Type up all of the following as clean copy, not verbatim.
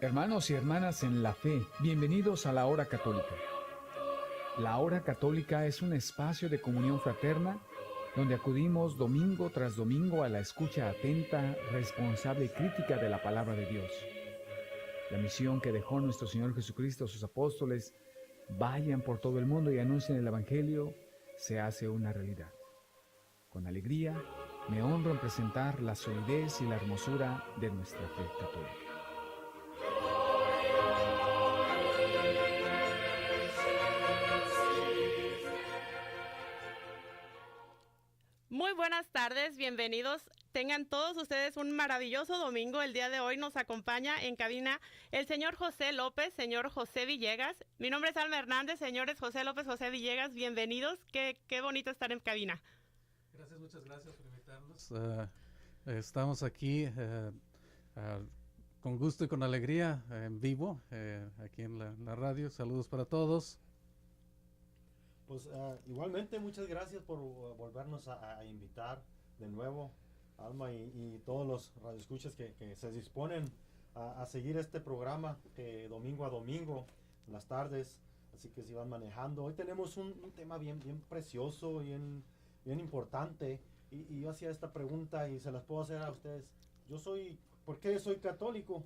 Hermanos y hermanas en la fe, bienvenidos a la Hora Católica. La Hora Católica es un espacio de comunión fraterna donde acudimos domingo tras domingo a la escucha atenta, responsable y crítica de la palabra de Dios. La misión que dejó nuestro Señor Jesucristo a sus apóstoles, vayan por todo el mundo y anuncien el Evangelio, se hace una realidad. Con alegría, me honro en presentar la solidez y la hermosura de nuestra fe católica. Muy buenas tardes, bienvenidos. Tengan todos ustedes un maravilloso domingo. El día de hoy nos acompaña en cabina el señor José López, señor José Villegas. Mi nombre es Alma Hernández, señores José López, José Villegas, bienvenidos. Qué bonito estar en cabina. Gracias, muchas gracias por invitarnos. Estamos aquí con gusto y con alegría en vivo, aquí en la radio. Saludos para todos. Pues igualmente muchas gracias por volvernos a invitar de nuevo, Alma, y todos los radioescuchas que se disponen a seguir este programa domingo a domingo, en las tardes, así que si van manejando. Hoy tenemos un tema bien precioso, bien importante, y yo hacía esta pregunta y se las puedo hacer a ustedes. ¿Por qué soy católico?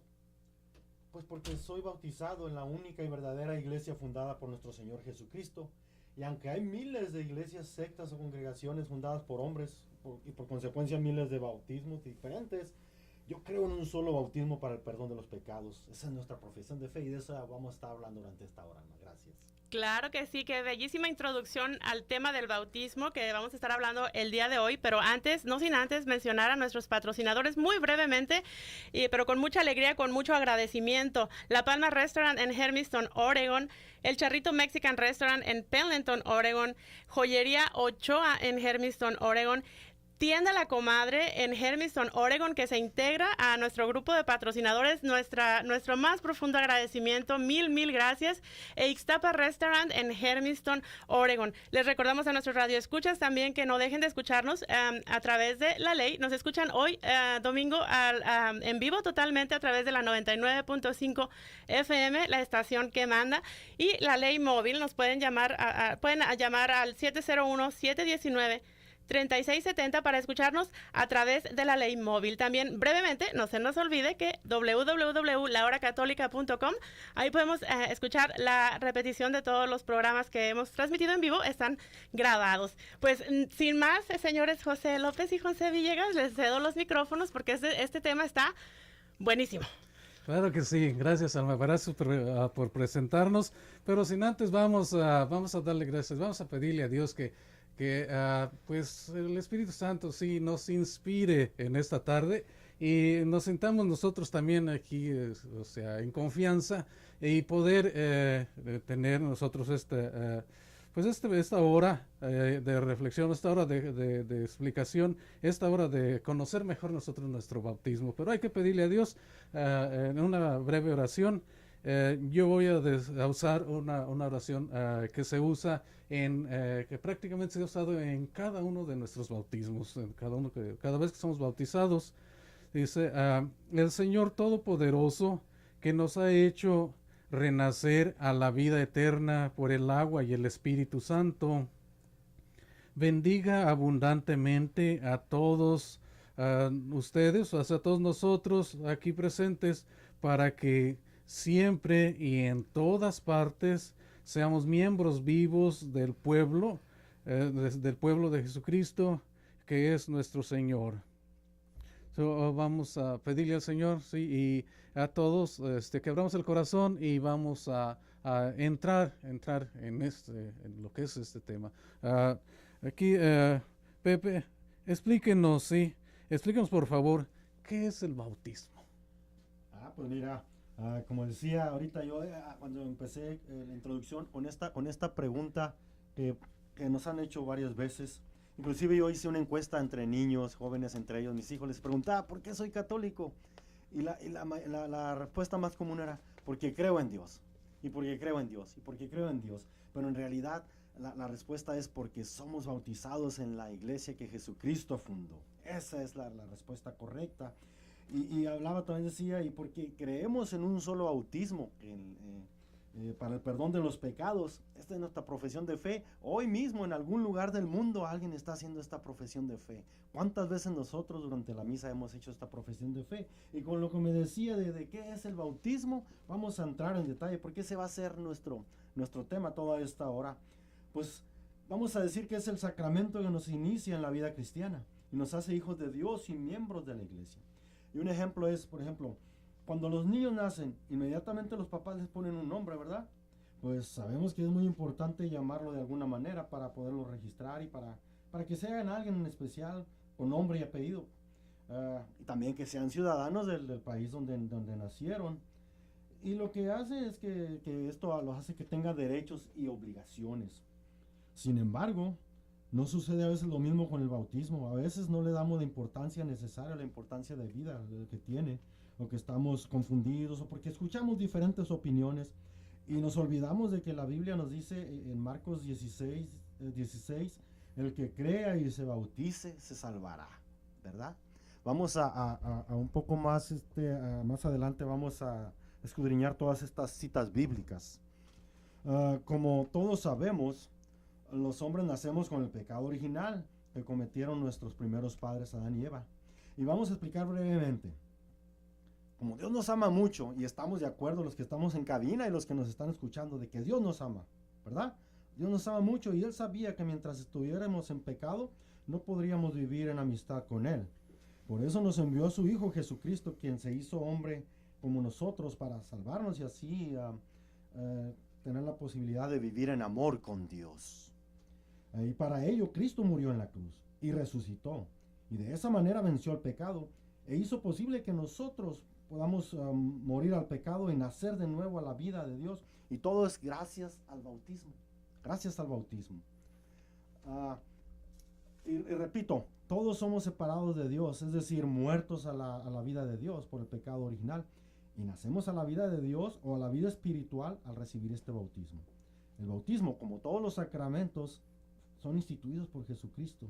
Pues porque soy bautizado en la única y verdadera iglesia fundada por nuestro Señor Jesucristo. Y aunque hay miles de iglesias, sectas o congregaciones fundadas por hombres y por consecuencia miles de bautismos diferentes, yo creo en un solo bautismo para el perdón de los pecados. Esa es nuestra profesión de fe y de eso vamos a estar hablando durante esta hora. Gracias. Claro que sí, qué bellísima introducción al tema del bautismo que vamos a estar hablando el día de hoy, pero no sin antes mencionar a nuestros patrocinadores muy brevemente, pero con mucha alegría, con mucho agradecimiento. La Palma Restaurant en Hermiston, Oregon, El Charrito Mexican Restaurant en Pendleton, Oregon, Joyería Ochoa en Hermiston, Oregon, Tienda La Comadre en Hermiston, Oregon, que se integra a nuestro grupo de patrocinadores. Nuestro más profundo agradecimiento, mil gracias. Ixtapa Restaurant en Hermiston, Oregon. Les recordamos a nuestros radioescuchas también que no dejen de escucharnos a través de la ley. Nos escuchan hoy, domingo, en vivo totalmente a través de la 99.5 FM, la estación que manda. Y la ley móvil, nos pueden llamar, pueden llamar al 701-719-3670 para escucharnos a través de la ley móvil. También brevemente, no se nos olvide que www.lahoracatolica.com, ahí podemos escuchar la repetición de todos los programas que hemos transmitido en vivo, están grabados. Pues sin más, señores José López y José Villegas, les cedo los micrófonos porque este tema está buenísimo. Claro que sí, gracias Alma, gracias por presentarnos, pero sin antes vamos a darle gracias, vamos a pedirle a Dios que pues el Espíritu Santo sí nos inspire en esta tarde y nos sentamos nosotros también aquí, o sea, en confianza y poder tener nosotros esta hora de reflexión, esta hora de explicación, esta hora de conocer mejor nosotros nuestro bautismo. Pero hay que pedirle a Dios en una breve oración. Yo voy a usar una oración que se usa que prácticamente se ha usado en cada uno de nuestros bautismos, cada vez que somos bautizados. Dice, el Señor Todopoderoso, que nos ha hecho renacer a la vida eterna por el agua y el Espíritu Santo, bendiga abundantemente a todos ustedes, o sea, a todos nosotros aquí presentes, para que siempre y en todas partes seamos miembros vivos del pueblo de Jesucristo, que es nuestro Señor. Vamos a pedirle al Señor, sí, y a todos que abramos el corazón y vamos a entrar en lo que es este tema. Aquí, Pepe, explíquenos por favor, ¿qué es el bautismo? Pues mira, como decía ahorita yo, cuando empecé la introducción con esta pregunta que nos han hecho varias veces. Inclusive yo hice una encuesta entre niños, jóvenes, entre ellos, mis hijos, les preguntaba, ¿por qué soy católico? Y la respuesta más común era, porque creo en Dios, y porque creo en Dios, y porque creo en Dios. Pero en realidad la respuesta es porque somos bautizados en la iglesia que Jesucristo fundó. Esa es la respuesta correcta. Y hablaba también, decía, y porque creemos en un solo bautismo, para el perdón de los pecados. Esta es nuestra profesión de fe. Hoy mismo en algún lugar del mundo alguien está haciendo esta profesión de fe. ¿Cuántas veces nosotros durante la misa hemos hecho esta profesión de fe? Y con lo que me decía de qué es el bautismo, vamos a entrar en detalle, porque ese va a ser nuestro tema toda esta hora. Pues vamos a decir que es el sacramento que nos inicia en la vida cristiana y nos hace hijos de Dios y miembros de la iglesia. Y un ejemplo es, por ejemplo, cuando los niños nacen, inmediatamente los papás les ponen un nombre, ¿verdad? Pues sabemos que es muy importante llamarlo de alguna manera para poderlo registrar y para que sean alguien en especial con nombre y apellido. Y también que sean ciudadanos del país donde nacieron. Y lo que hace es que esto los hace que tengan derechos y obligaciones. Sin embargo, no sucede a veces lo mismo con el bautismo. A veces no le damos la importancia necesaria, la importancia de vida que tiene, o que estamos confundidos, o porque escuchamos diferentes opiniones y nos olvidamos de que la Biblia nos dice en Marcos 16, el que crea y se bautice se salvará, ¿verdad? Vamos a un poco más, más adelante vamos a escudriñar todas estas citas bíblicas. Como todos sabemos, los hombres nacemos con el pecado original que cometieron nuestros primeros padres Adán y Eva. Y vamos a explicar brevemente. Como Dios nos ama mucho, y estamos de acuerdo los que estamos en cabina y los que nos están escuchando, de que Dios nos ama, ¿verdad? Dios nos ama mucho y Él sabía que mientras estuviéramos en pecado, no podríamos vivir en amistad con Él. Por eso nos envió a su Hijo Jesucristo, quien se hizo hombre como nosotros para salvarnos y así tener la posibilidad de vivir en amor con Dios. Y para ello Cristo murió en la cruz y resucitó. Y de esa manera venció el pecado e hizo posible que nosotros podamos morir al pecado y nacer de nuevo a la vida de Dios. Y todo es gracias al bautismo. Gracias al bautismo. Y repito, todos somos separados de Dios, es decir, muertos a la vida de Dios por el pecado original. Y nacemos a la vida de Dios o a la vida espiritual al recibir este bautismo. El bautismo, como todos los sacramentos, son instituidos por Jesucristo.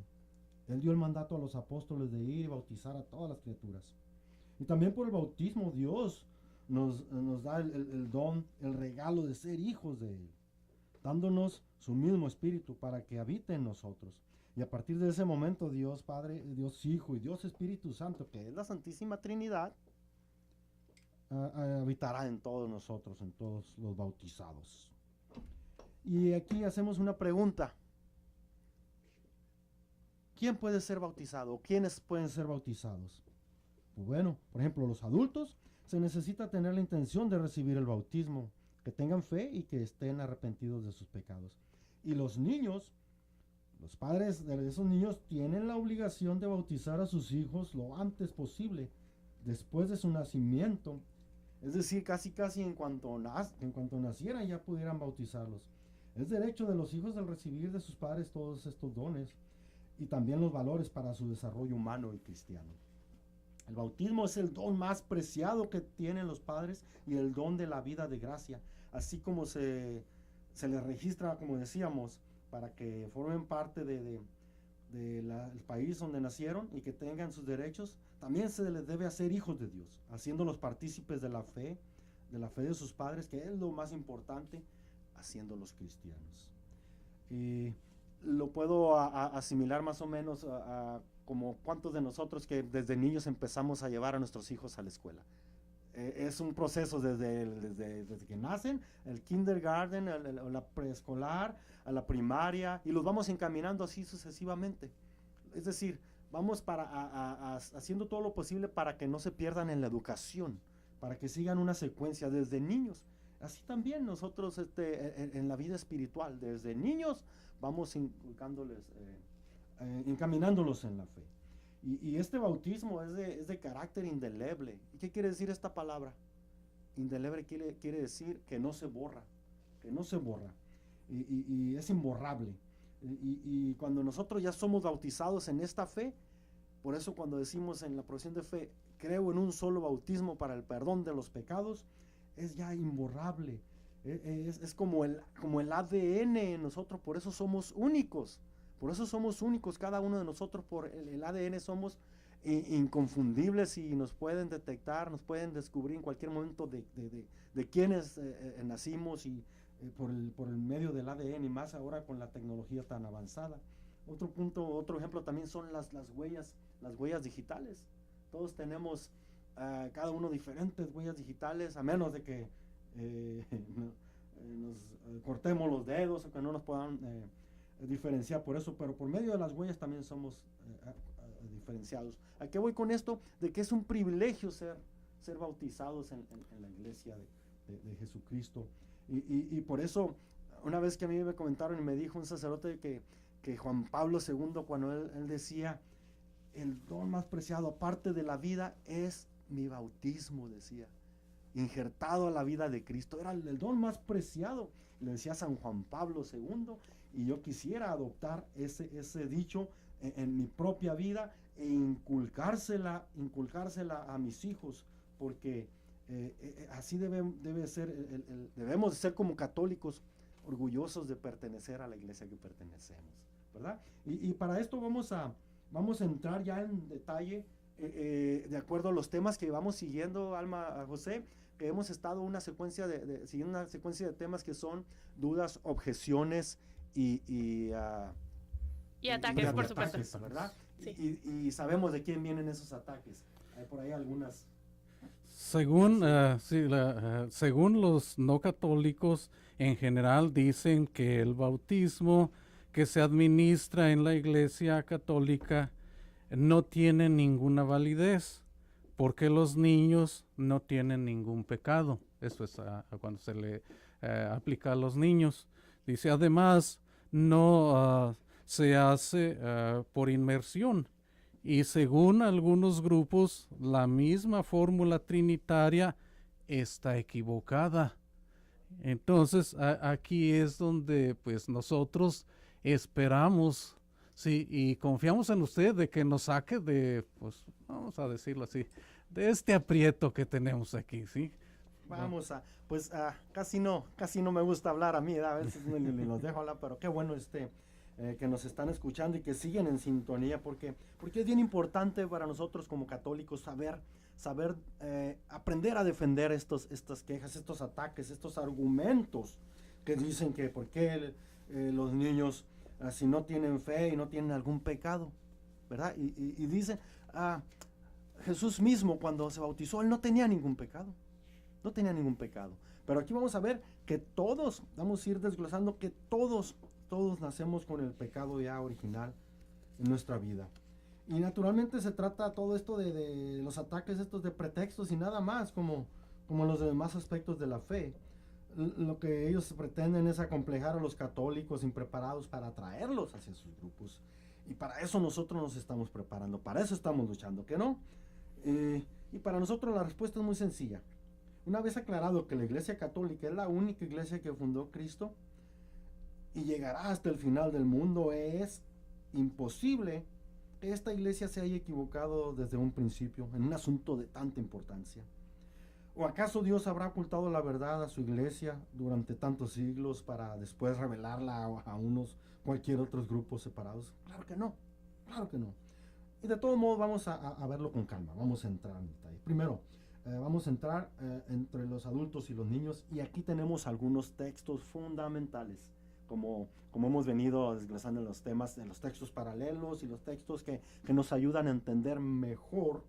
Él dio el mandato a los apóstoles de ir y bautizar a todas las criaturas. Y también por el bautismo Dios nos da el don, el regalo de ser hijos de Él, dándonos su mismo espíritu para que habite en nosotros. Y a partir de ese momento Dios Padre, Dios Hijo y Dios Espíritu Santo, que es la Santísima Trinidad, habitará en todos nosotros, en todos los bautizados. Y aquí hacemos una pregunta. ¿Quién puede ser bautizado? ¿Quiénes pueden ser bautizados? Pues bueno, por ejemplo, los adultos se necesita tener la intención de recibir el bautismo, que tengan fe y que estén arrepentidos de sus pecados. Y los niños, los padres de esos niños tienen la obligación de bautizar a sus hijos lo antes posible, después de su nacimiento. Es decir, casi en cuanto nacieran ya pudieran bautizarlos. Es derecho de los hijos el recibir de sus padres todos estos dones y también los valores para su desarrollo humano y cristiano. El bautismo es el don más preciado que tienen los padres y el don de la vida de gracia, así como se les registra, como decíamos, para que formen parte del país donde nacieron y que tengan sus derechos. También se les debe hacer hijos de Dios, haciéndolos partícipes de la fe de sus padres, que es lo más importante, haciéndolos cristianos. Y lo puedo asimilar más o menos como cuántos de nosotros que desde niños empezamos a llevar a nuestros hijos a la escuela. Es un proceso desde que nacen, el kindergarten, la preescolar, a la primaria, y los vamos encaminando así sucesivamente. Es decir, vamos haciendo todo lo posible para que no se pierdan en la educación, para que sigan una secuencia desde niños. Así también nosotros en la vida espiritual, desde niños, vamos encaminándolos en la fe. Y este bautismo es de carácter indeleble. ¿Y qué quiere decir esta palabra? Indeleble quiere decir que no se borra, y es imborrable. Y cuando nosotros ya somos bautizados en esta fe, por eso cuando decimos en la profesión de fe, creo en un solo bautismo para el perdón de los pecados, es ya imborrable. Es como el ADN en nosotros, por eso somos únicos. Cada uno de nosotros por el ADN somos inconfundibles y nos pueden detectar, nos pueden descubrir en cualquier momento de quiénes nacimos y por el medio del ADN y más ahora con la tecnología tan avanzada. Otro ejemplo también son las huellas digitales. Todos tenemos cada uno diferentes huellas digitales, a menos de que nos cortemos los dedos o que no nos puedan diferenciar por eso, pero por medio de las huellas también somos diferenciados. ¿A qué voy con esto? De que es un privilegio ser bautizados en la iglesia de Jesucristo. Y por eso, una vez que a mí me comentaron y me dijo un sacerdote que Juan Pablo II, cuando él decía, el don más preciado aparte de la vida es mi bautismo, decía, injertado a la vida de Cristo, era el don más preciado, le decía San Juan Pablo II, y yo quisiera adoptar ese dicho en mi propia vida e inculcársela a mis hijos, porque así debe ser, debemos ser como católicos orgullosos de pertenecer a la iglesia que pertenecemos, ¿verdad? Y para esto vamos a entrar ya en detalle de acuerdo a los temas que vamos siguiendo, Alma, José, que hemos estado siguiendo una secuencia de temas que son dudas, objeciones y ataques, por supuesto, ¿verdad? Sí. Y sabemos de quién vienen esos ataques. Hay por ahí algunas. Según los no católicos en general dicen que el bautismo que se administra en la Iglesia Católica no tiene ninguna validez porque los niños no tienen ningún pecado. Eso es cuando se le aplica a los niños. Dice, además, no se hace por inmersión. Y según algunos grupos, la misma fórmula trinitaria está equivocada. Entonces, aquí es donde pues nosotros esperamos, sí, y confiamos en usted de que nos saque de, pues, vamos a decirlo así, de este aprieto que tenemos aquí, ¿sí? Vamos casi no me gusta hablar a mí, a veces ni los dejo hablar, pero qué bueno que nos están escuchando y que siguen en sintonía, porque es bien importante para nosotros como católicos saber aprender a defender estas quejas, estos ataques, estos argumentos que dicen que por qué los niños si no tienen fe y no tienen algún pecado, ¿verdad? Y dicen, Jesús mismo cuando se bautizó, él no tenía ningún pecado. No tenía ningún pecado. Pero aquí vamos a ver que vamos a ir desglosando que todos nacemos con el pecado ya original en nuestra vida. Y naturalmente se trata todo esto de los ataques estos de pretextos y nada más, como los demás aspectos de la fe. Lo que ellos pretenden es acomplejar a los católicos impreparados para atraerlos hacia sus grupos. Y para eso nosotros nos estamos preparando, para eso estamos luchando, ¿qué no? Y para nosotros la respuesta es muy sencilla. Una vez aclarado que la Iglesia Católica es la única iglesia que fundó Cristo y llegará hasta el final del mundo, es imposible que esta iglesia se haya equivocado desde un principio en un asunto de tanta importancia. ¿O acaso Dios habrá ocultado la verdad a su iglesia durante tantos siglos para después revelarla a cualquier otros grupos separados? Claro que no, claro que no. Y de todos modos vamos a verlo con calma, vamos a entrar en detalle. Primero, vamos a entrar entre los adultos y los niños, y aquí tenemos algunos textos fundamentales, como hemos venido desglosando en los temas, en los textos paralelos y los textos que nos ayudan a entender mejor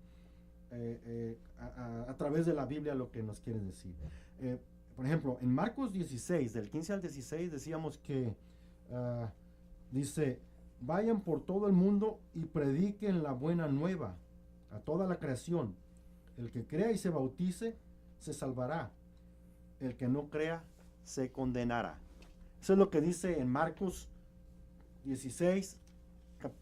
a través de la Biblia lo que nos quiere decir. Por ejemplo, en Marcos 16, del 15 al 16, decíamos que dice, vayan por todo el mundo y prediquen la buena nueva a toda la creación. El que crea y se bautice, se salvará. El que no crea, se condenará. Eso es lo que dice en Marcos 16,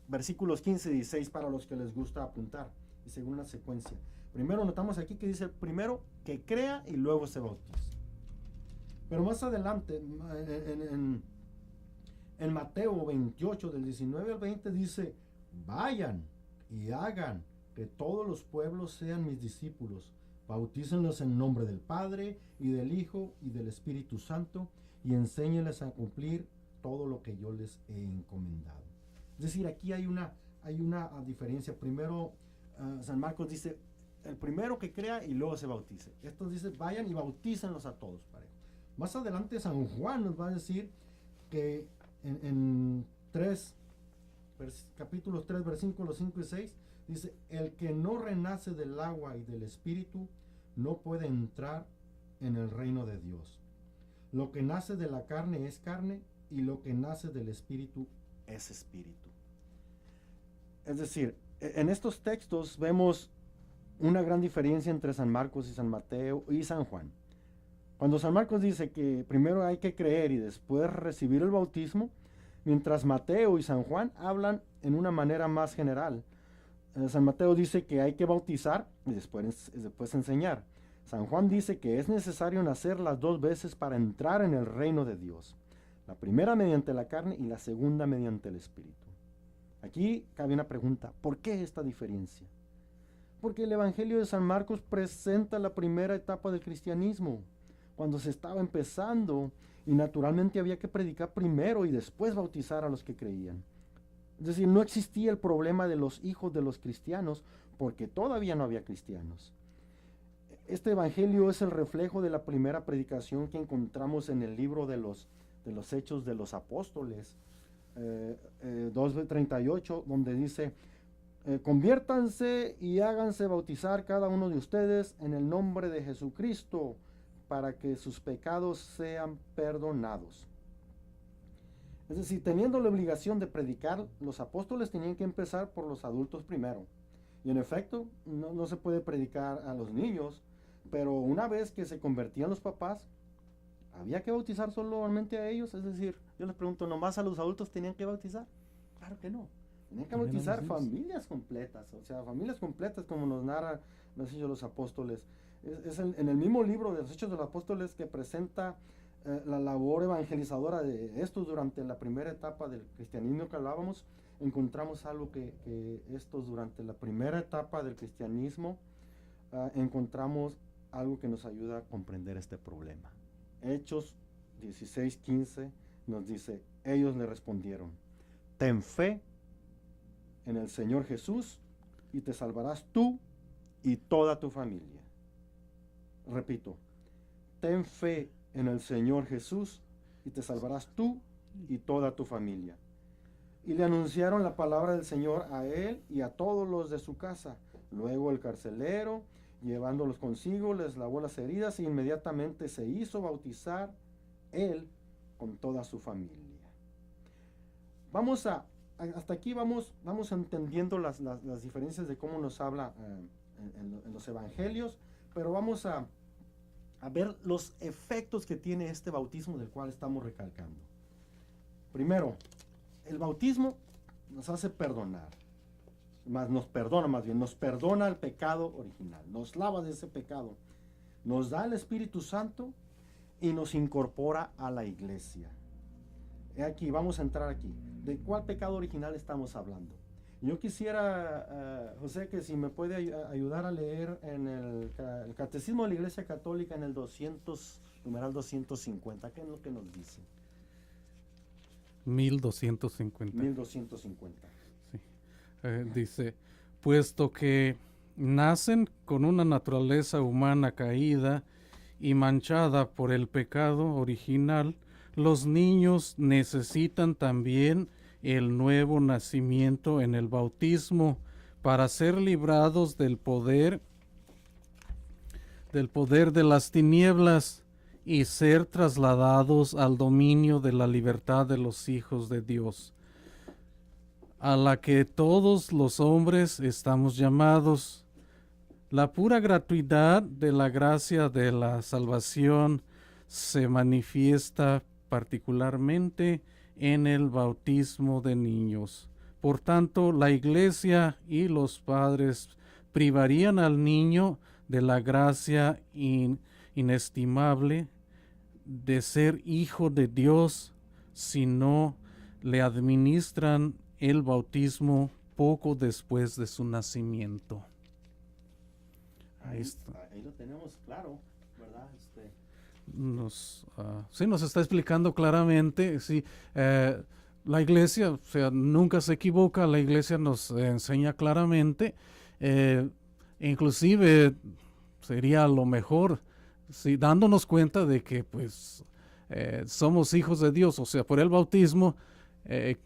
versículos 15 y 16, para los que les gusta apuntar, y según una secuencia. Primero notamos aquí que dice, primero que crea y luego se bautice. Pero más adelante, en Mateo 28, del 19 al 20, dice, vayan y hagan que todos los pueblos sean mis discípulos, bautícenlos en nombre del Padre, y del Hijo, y del Espíritu Santo, y enséñenles a cumplir todo lo que yo les he encomendado. Es decir, aquí hay una diferencia. Primero, San Marcos dice, el primero que crea y luego se bautice. Esto dice, vayan y bautícenlos a todos. Parejo. Más adelante San Juan nos va a decir que en capítulos 3, versículos 5 y 6, dice, el que no renace del agua y del espíritu no puede entrar en el reino de Dios. Lo que nace de la carne es carne y lo que nace del espíritu es espíritu. Es decir, en estos textos vemos una gran diferencia entre San Marcos y San Mateo y San Juan. Cuando San Marcos dice que primero hay que creer y después recibir el bautismo, mientras Mateo y San Juan hablan en una manera más general. San Mateo dice que hay que bautizar y después enseñar. San Juan dice que es necesario nacer las dos veces para entrar en el reino de Dios. La primera mediante la carne y la segunda mediante el espíritu. Aquí cabe una pregunta, ¿por qué esta diferencia? Porque el Evangelio de San Marcos presenta la primera etapa del cristianismo, cuando se estaba empezando y naturalmente había que predicar primero y después bautizar a los que creían. Es decir, no existía el problema de los hijos de los cristianos porque todavía no había cristianos. Este Evangelio es el reflejo de la primera predicación que encontramos en el libro de los Hechos de los Apóstoles, 2:38, donde dice, conviértanse y háganse bautizar cada uno de ustedes en el nombre de Jesucristo para que sus pecados sean perdonados. Es decir, teniendo la obligación de predicar, los apóstoles tenían que empezar por los adultos primero. Y en efecto, no se puede predicar a los niños, pero una vez que se convertían los papás, había que bautizar solamente a ellos. Es decir, yo les pregunto, ¿nomás a los adultos tenían que bautizar? Claro que no. Tenían que bautizar familias completas, o sea, familias completas como nos narra los Hechos de los Apóstoles. En el mismo libro de los Hechos de los Apóstoles que presenta la labor evangelizadora de estos durante la primera etapa del cristianismo que hablábamos, encontramos algo que estos durante la primera etapa del cristianismo encontramos algo que nos ayuda a comprender este problema. Hechos 16:15 nos dice, ellos le respondieron, ten fe en el Señor Jesús y te salvarás tú y toda tu familia. Repito, ten fe en el Señor Jesús y te salvarás tú y toda tu familia. Y le anunciaron la palabra del Señor a él y a todos los de su casa. Luego el carcelero, llevándolos consigo, les lavó las heridas e inmediatamente se hizo bautizar él con toda su familia. Hasta aquí vamos entendiendo las diferencias de cómo nos habla en los evangelios, pero vamos a ver los efectos que tiene este bautismo del cual estamos recalcando. Primero, el bautismo nos hace perdonar, nos perdona el pecado original, nos lava de ese pecado, nos da el Espíritu Santo y nos incorpora a la iglesia. Aquí, vamos a entrar aquí. ¿De cuál pecado original estamos hablando? Yo quisiera, José, que si me puede ayudar a leer en el Catecismo de la Iglesia Católica en el numeral 250, ¿qué es lo que nos dice? 1250. 1250. Sí. Dice, puesto que nacen con una naturaleza humana caída y manchada por el pecado original, los niños necesitan también el nuevo nacimiento en el bautismo para ser librados del poder de las tinieblas y ser trasladados al dominio de la libertad de los hijos de Dios, a la que todos los hombres estamos llamados. La pura gratuidad de la gracia de la salvación se manifiesta particularmente en el bautismo de niños. Por tanto, la Iglesia y los padres privarían al niño de la gracia inestimable de ser hijo de Dios si no le administran el bautismo poco después de su nacimiento. Ahí lo tenemos claro, ¿verdad? Nos está explicando claramente. Sí, la Iglesia, o sea, nunca se equivoca. La Iglesia nos enseña claramente Eh, Inclusive sería lo mejor, si dándonos cuenta de que pues somos hijos de Dios, o sea, por el bautismo, eh,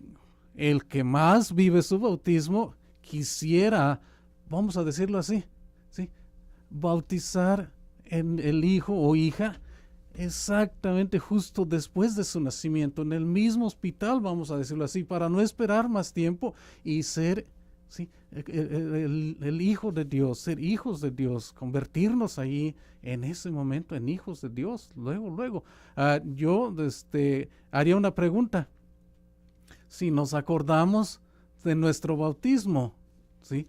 el que más vive su bautismo quisiera, vamos a decirlo así, ¿sí?, bautizar en el hijo o hija exactamente justo después de su nacimiento, en el mismo hospital, vamos a decirlo así, para no esperar más tiempo y ser, ¿sí?, el hijo de Dios, ser hijos de Dios, convertirnos ahí en ese momento en hijos de Dios. Luego, yo haría una pregunta. Si nos acordamos de nuestro bautismo, ¿sí?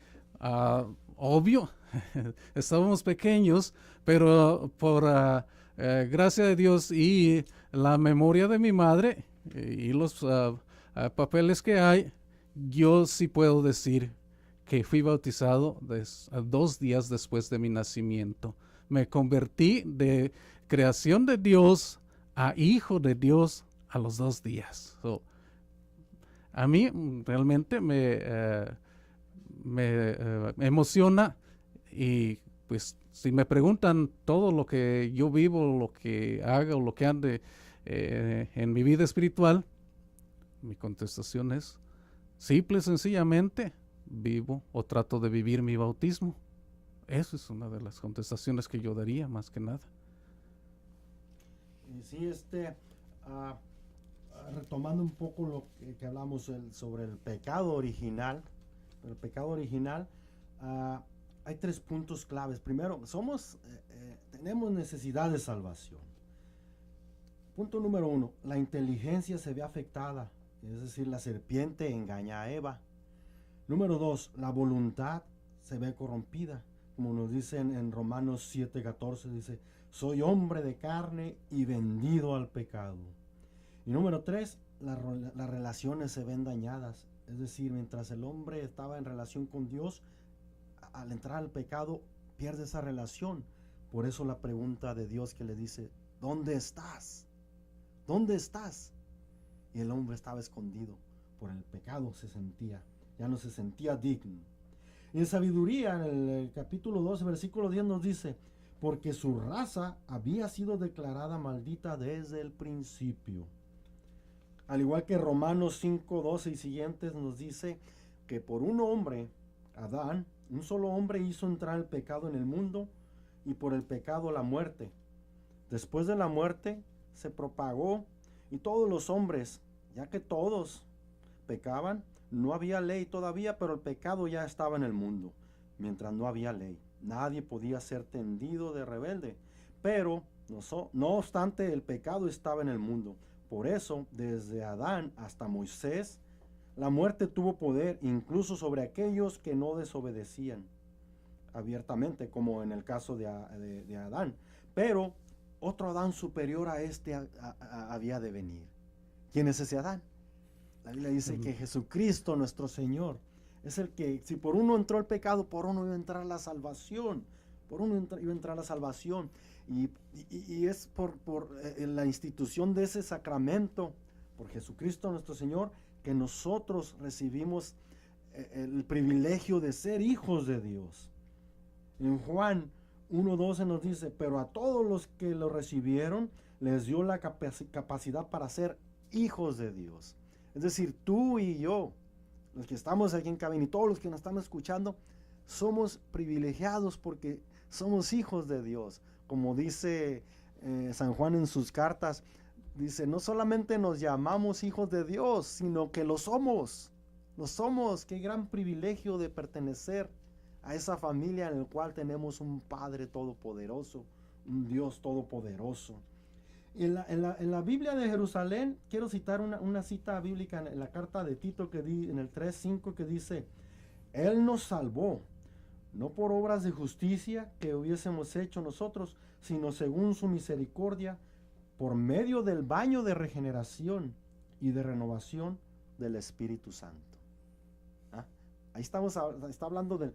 Obvio, estábamos pequeños, pero por gracia de Dios y la memoria de mi madre y los papeles que hay, yo sí puedo decir que fui bautizado 2 días después de mi nacimiento. Me convertí de creación de Dios a hijo de Dios a los 2 días. A mí realmente me emociona, y pues si me preguntan todo lo que yo vivo, lo que haga o lo que ande en mi vida espiritual, mi contestación es simple y sencillamente vivo o trato de vivir mi bautismo. Eso es una de las contestaciones que yo daría, más que nada. Y sí, retomando un poco lo que hablamos sobre el pecado original, hay 3 puntos claves. Primero, tenemos necesidad de salvación. Punto número 1, la inteligencia se ve afectada, es decir, la serpiente engaña a Eva. Número 2, la voluntad se ve corrompida, como nos dicen en Romanos 7:14, dice, soy hombre de carne y vendido al pecado. Y número 3, las relaciones se ven dañadas, es decir, mientras el hombre estaba en relación con Dios, al entrar al pecado pierde esa relación. Por eso la pregunta de Dios que le dice, ¿dónde estás? ¿Dónde estás? Y el hombre estaba escondido por el pecado, ya no se sentía digno. Y en Sabiduría, en el capítulo 12, versículo 10 nos dice, porque su raza había sido declarada maldita desde el principio. Al igual que Romanos 5:12 y siguientes nos dice que por un hombre, Adán, un solo hombre hizo entrar el pecado en el mundo, y por el pecado la muerte. Después de la muerte se propagó, y todos los hombres, ya que todos pecaban, no había ley todavía, pero el pecado ya estaba en el mundo. Mientras no había ley, nadie podía ser tendido de rebelde, pero no obstante el pecado estaba en el mundo. Por eso, desde Adán hasta Moisés, la muerte tuvo poder incluso sobre aquellos que no desobedecían abiertamente, como en el caso de Adán. Pero otro Adán superior a este había de venir. ¿Quién es ese Adán? La Biblia dice que Jesucristo, nuestro Señor, es el que, si por uno entró el pecado, por uno iba a entrar la salvación. Y es por la institución de ese sacramento, por Jesucristo nuestro Señor, que nosotros recibimos el privilegio de ser hijos de Dios. En Juan 1:12 nos dice, pero a todos los que lo recibieron, les dio la capacidad para ser hijos de Dios. Es decir, tú y yo, los que estamos aquí en cabina y todos los que nos están escuchando, somos privilegiados porque somos hijos de Dios. Como dice San Juan en sus cartas, dice, no solamente nos llamamos hijos de Dios, sino que lo somos. Lo somos. Qué gran privilegio de pertenecer a esa familia en la cual tenemos un Padre todopoderoso, un Dios todopoderoso. En la Biblia de Jerusalén, quiero citar una cita bíblica en la carta de Tito, en el 3:5, que dice, Él nos salvó, no por obras de justicia que hubiésemos hecho nosotros, sino según su misericordia, por medio del baño de regeneración y de renovación del Espíritu Santo. Ahí está hablando del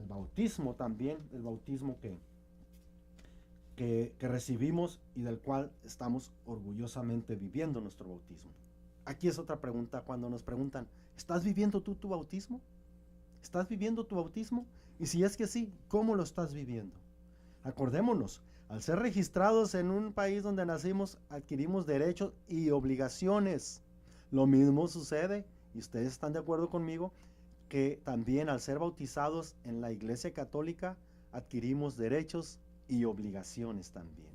bautismo también, del bautismo que recibimos y del cual estamos orgullosamente viviendo nuestro bautismo. Aquí es otra pregunta cuando nos preguntan, ¿estás viviendo tú tu bautismo? ¿Estás viviendo tu bautismo? Y si es que sí, ¿cómo lo estás viviendo? Acordémonos, al ser registrados en un país donde nacimos, adquirimos derechos y obligaciones. Lo mismo sucede, y ustedes están de acuerdo conmigo, que también al ser bautizados en la Iglesia Católica, adquirimos derechos y obligaciones también.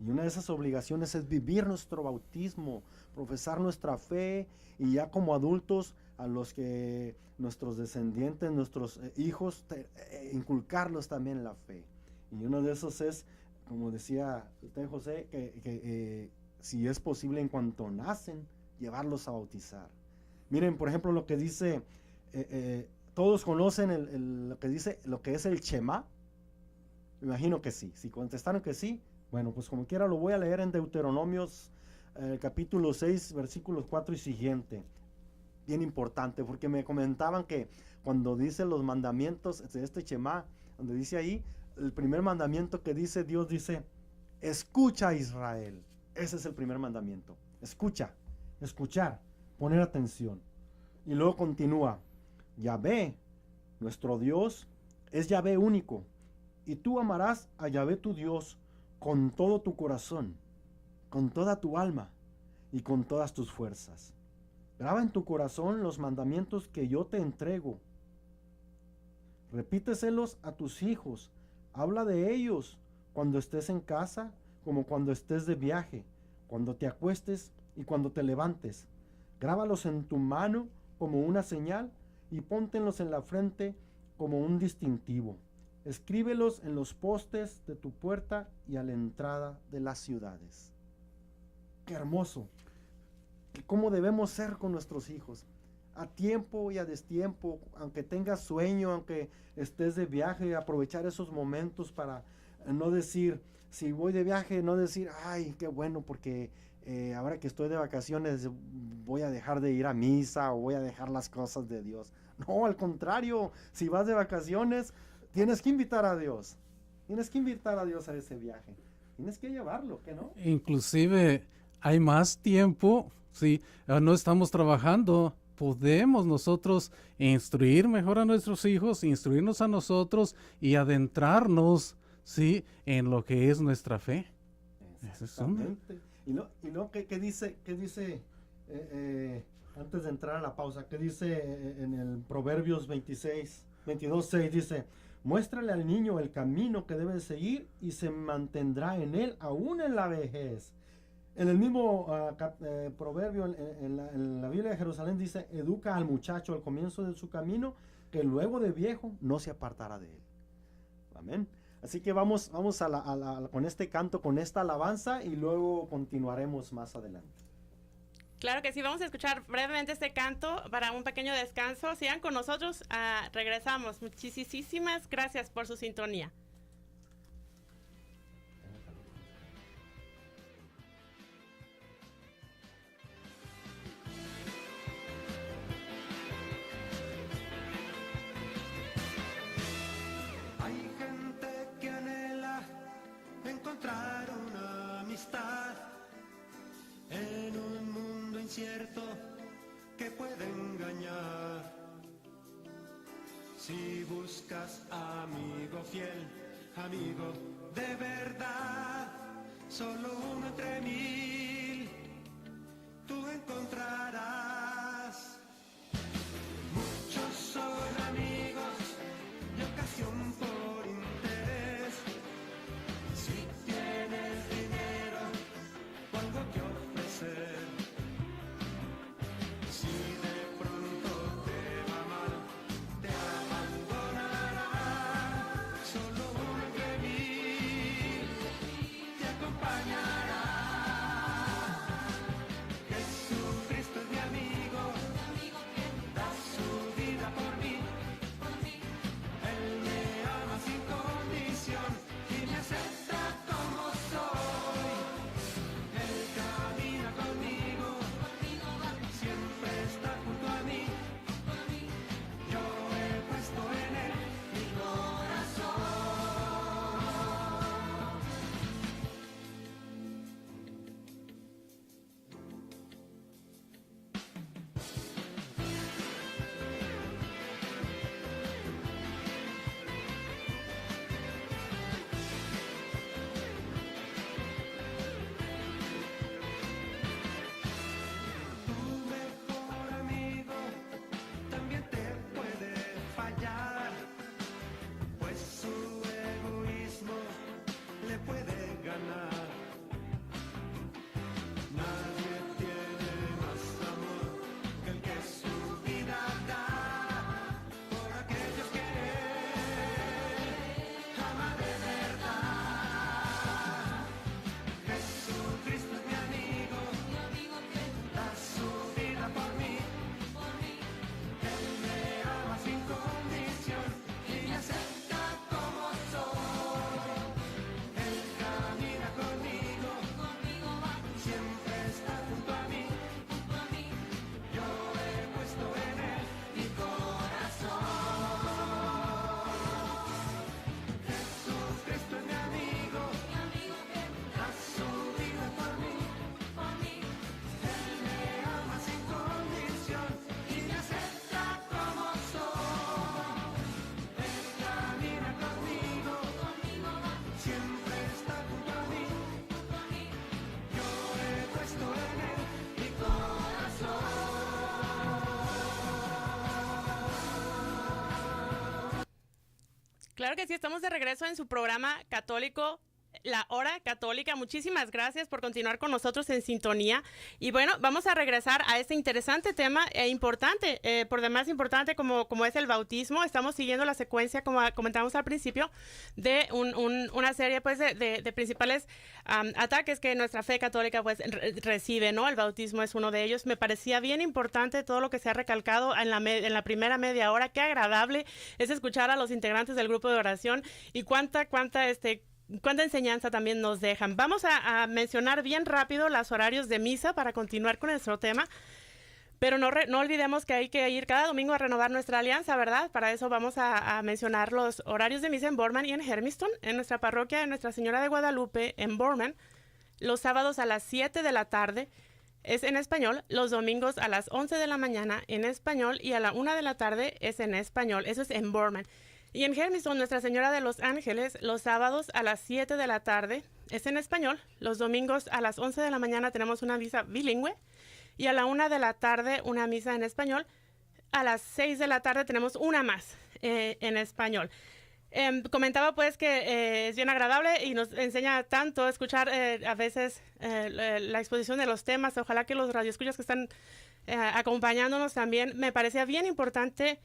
Y una de esas obligaciones es vivir nuestro bautismo, profesar nuestra fe, y ya como adultos a los que nuestros descendientes, nuestros hijos, inculcarlos también en la fe. Y uno de esos es, como decía usted, José, que si es posible en cuanto nacen, llevarlos a bautizar. Miren, por ejemplo, lo que dice, todos conocen lo que dice, lo que es el Shema. Me imagino que sí. Si contestaron que sí, bueno, pues como quiera lo voy a leer en Deuteronomios capítulo 6, versículos 4 y siguiente. Bien importante, porque me comentaban que cuando dice los mandamientos de este Shema, donde dice ahí, el primer mandamiento que dice, Dios dice, escucha Israel. Ese es el primer mandamiento. Escucha, escuchar, poner atención. Y luego continúa, Yahvé, nuestro Dios, es Yahvé único. Y tú amarás a Yahvé tu Dios con todo tu corazón, con toda tu alma y con todas tus fuerzas. Graba en tu corazón los mandamientos que yo te entrego. Repíteselos a tus hijos. Habla de ellos cuando estés en casa, como cuando estés de viaje, cuando te acuestes y cuando te levantes. Grábalos en tu mano como una señal y póntelos en la frente como un distintivo. Escríbelos en los postes de tu puerta y a la entrada de las ciudades. ¡Qué hermoso! ¿Cómo debemos ser con nuestros hijos? A tiempo y a destiempo, aunque tengas sueño, aunque estés de viaje, aprovechar esos momentos para no decir, si voy de viaje, no decir, ay, qué bueno, porque ahora que estoy de vacaciones voy a dejar de ir a misa o voy a dejar las cosas de Dios. No, al contrario, si vas de vacaciones, tienes que invitar a Dios. Tienes que invitar a Dios a ese viaje. Tienes que llevarlo, ¿qué no? Inclusive hay más tiempo, sí, no estamos trabajando. Podemos nosotros instruir mejor a nuestros hijos, instruirnos a nosotros y adentrarnos, sí, en lo que es nuestra fe. Exactamente. Y no, ¿qué dice antes de entrar a la pausa? ¿Qué dice en el Proverbios 22:6? Dice, muéstrale al niño el camino que debe seguir y se mantendrá en él aún en la vejez. En el mismo proverbio en la Biblia de Jerusalén dice, educa al muchacho al comienzo de su camino, que luego de viejo no se apartará de él. Amén. Así que vamos con este canto, con esta alabanza, y luego continuaremos más adelante. Claro que sí, vamos a escuchar brevemente este canto para un pequeño descanso. Sigan con nosotros, regresamos. Muchísimas gracias por su sintonía. Encontrar una amistad en un mundo incierto que puede engañar. Si buscas amigo fiel, amigo de verdad, solo uno entre mil tú encontrarás. Muchos son amigos de ocasión por interés. Si tienes dinero o algo que ofrecer, si de pronto te va mal, te abandonarán. Solo uno entre mil te acompañará. Claro que sí, estamos de regreso en su programa católico, La Hora Católica. Muchísimas gracias por continuar con nosotros en sintonía. Y bueno, vamos a regresar a este interesante tema e importante, por demás importante como es el bautismo. Estamos siguiendo la secuencia, como comentamos al principio, de una serie pues de principales ataques que nuestra fe católica pues recibe, ¿no? El bautismo es uno de ellos. Me parecía bien importante todo lo que se ha recalcado en la primera media hora. Qué agradable es escuchar a los integrantes del grupo de oración y cuánta enseñanza también nos dejan. Vamos a mencionar bien rápido los horarios de misa para continuar con nuestro tema, pero no olvidemos que hay que ir cada domingo a renovar nuestra alianza, ¿verdad? Para eso vamos a mencionar los horarios de misa en Boardman y en Hermiston, en nuestra parroquia de Nuestra Señora de Guadalupe, en Boardman, los sábados a las 7 de la tarde es en español, los domingos a las 11 de la mañana en español y a la 1 de la tarde es en español. Eso es en Boardman. Y en Hermiston, Nuestra Señora de los Ángeles, los sábados a las 7 de la tarde es en español. Los domingos a las 11 de la mañana tenemos una misa bilingüe y a la 1 de la tarde una misa en español. A las 6 de la tarde tenemos una más en español. Comentaba pues que es bien agradable y nos enseña tanto escuchar a veces la exposición de los temas. Ojalá que los radioescuchas que están acompañándonos también. Me parecía bien importante,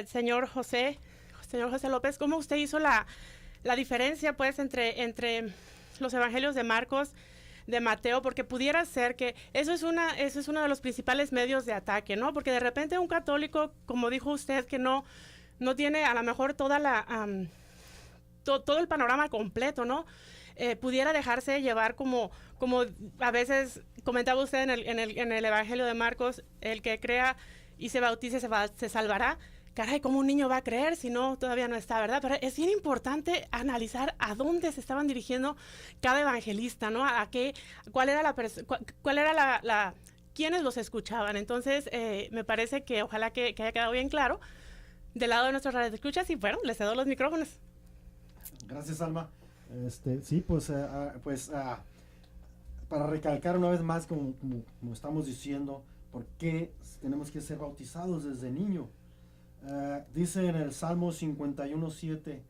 señor José López, cómo usted hizo la diferencia pues entre los evangelios de Marcos, de Mateo, porque pudiera ser que eso es uno de los principales medios de ataque, ¿no? Porque de repente un católico, como dijo usted, que no tiene a lo mejor toda todo el panorama completo, ¿no? Pudiera dejarse llevar como a veces comentaba usted en el evangelio de Marcos, el que crea y se bautice se salvará. Caray, ¿cómo un niño va a creer si no todavía no está, verdad? Pero es bien importante analizar a dónde se estaban dirigiendo cada evangelista, ¿no? Cuál era quiénes los escuchaban. Entonces, me parece que ojalá que haya quedado bien claro del lado de nuestros radioescuchas y bueno, les cedo los micrófonos. Gracias, Alma. Sí, para recalcar una vez más, como estamos diciendo, por qué tenemos que ser bautizados desde niño. Dice en el Salmo 51:7,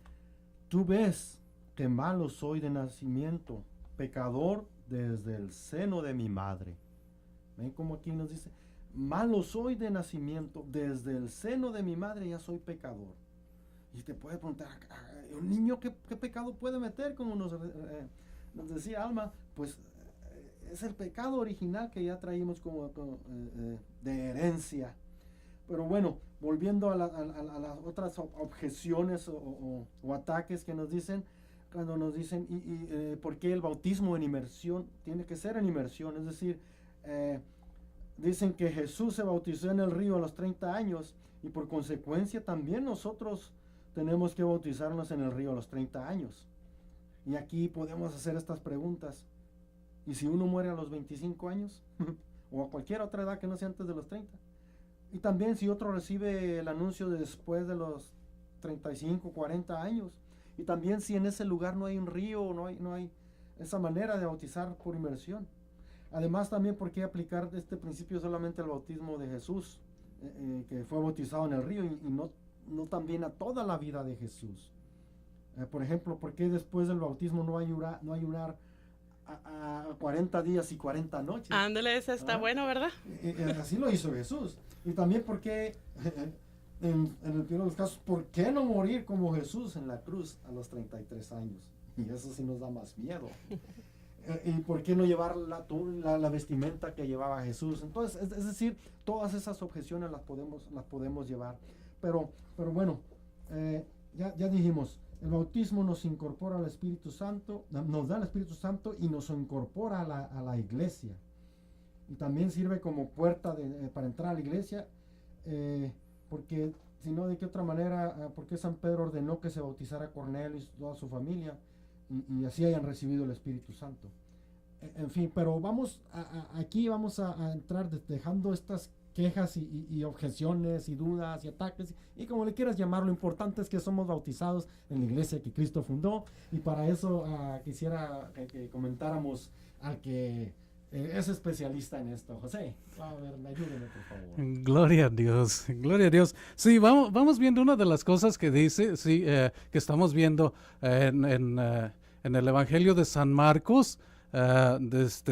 tú ves que malo soy de nacimiento, pecador desde el seno de mi madre. ¿Ven cómo aquí nos dice? Malo soy de nacimiento, desde el seno de mi madre ya soy pecador. Y te puede preguntar, ¿un niño qué pecado puede meter? Como nos decía Alma, pues es el pecado original que ya traímos como de herencia. Pero bueno, volviendo a las otras objeciones o ataques que nos dicen, cuando nos dicen, ¿por qué el bautismo en inmersión tiene que ser en inmersión? Es decir, dicen que Jesús se bautizó en el río a los 30 años y por consecuencia también nosotros tenemos que bautizarnos en el río a los 30 años. Y aquí podemos hacer estas preguntas. ¿Y si uno muere a los 25 años? ¿O a cualquier otra edad que no sea antes de los 30? Y también si otro recibe el anuncio después de los 35, 40 años. Y también si en ese lugar no hay un río, no hay esa manera de bautizar por inmersión. Además también por qué aplicar este principio solamente al bautismo de Jesús, que fue bautizado en el río y no también a toda la vida de Jesús. Por ejemplo, ¿por qué después del bautismo no ayunar a 40 días y 40 noches? Ándale, ese está bueno, ¿verdad? Así lo hizo Jesús. Y también porque, en el peor de los casos, ¿por qué no morir como Jesús en la cruz a los 33 años? Y eso sí nos da más miedo. ¿Y por qué no llevar la vestimenta que llevaba Jesús? Entonces, es decir, todas esas objeciones las podemos llevar. Pero bueno, ya dijimos, el bautismo nos incorpora al Espíritu Santo, nos da el Espíritu Santo y nos incorpora a la iglesia. Y también sirve como puerta para entrar a la iglesia, porque si no, ¿de qué otra manera? ¿Por qué San Pedro ordenó que se bautizara Cornelio y toda su familia y así hayan recibido el Espíritu Santo? En fin, pero aquí vamos a entrar dejando estas quejas y objeciones y dudas y ataques y como le quieras llamar. Lo importante es que somos bautizados en la iglesia que Cristo fundó, y para eso quisiera que comentáramos al que es especialista en esto. José, a ver, ayúdeme por favor. Gloria a Dios, gloria a Dios. Sí, vamos viendo una de las cosas que dice, sí, que estamos viendo en el Evangelio de San Marcos.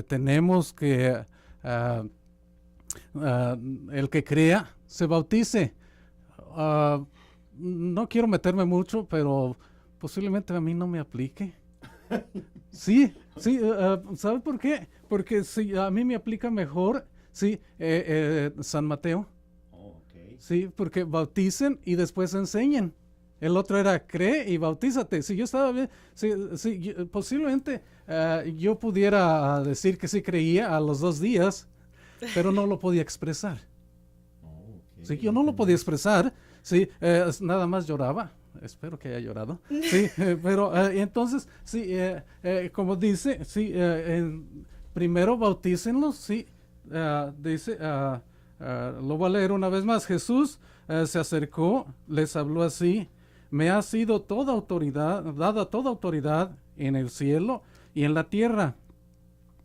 Tenemos que el que crea se bautice. No quiero meterme mucho, pero posiblemente a mí no me aplique. Sí, ¿sabe por qué? Porque sí, a mí me aplica mejor, sí, San Mateo. Sí, porque bauticen y después enseñen. El otro era cree y bautízate. Si yo estaba bien, posiblemente yo pudiera decir que sí creía a los 2 días, pero no lo podía expresar. Sí, yo no lo podía expresar. Sí, nada más lloraba. Espero que haya llorado. Sí, pero entonces, sí, como dice, sí, primero bautícenlos, sí, dice, lo voy a leer una vez más. Jesús se acercó, les habló así: me ha sido toda autoridad, dada toda autoridad en el cielo y en la tierra.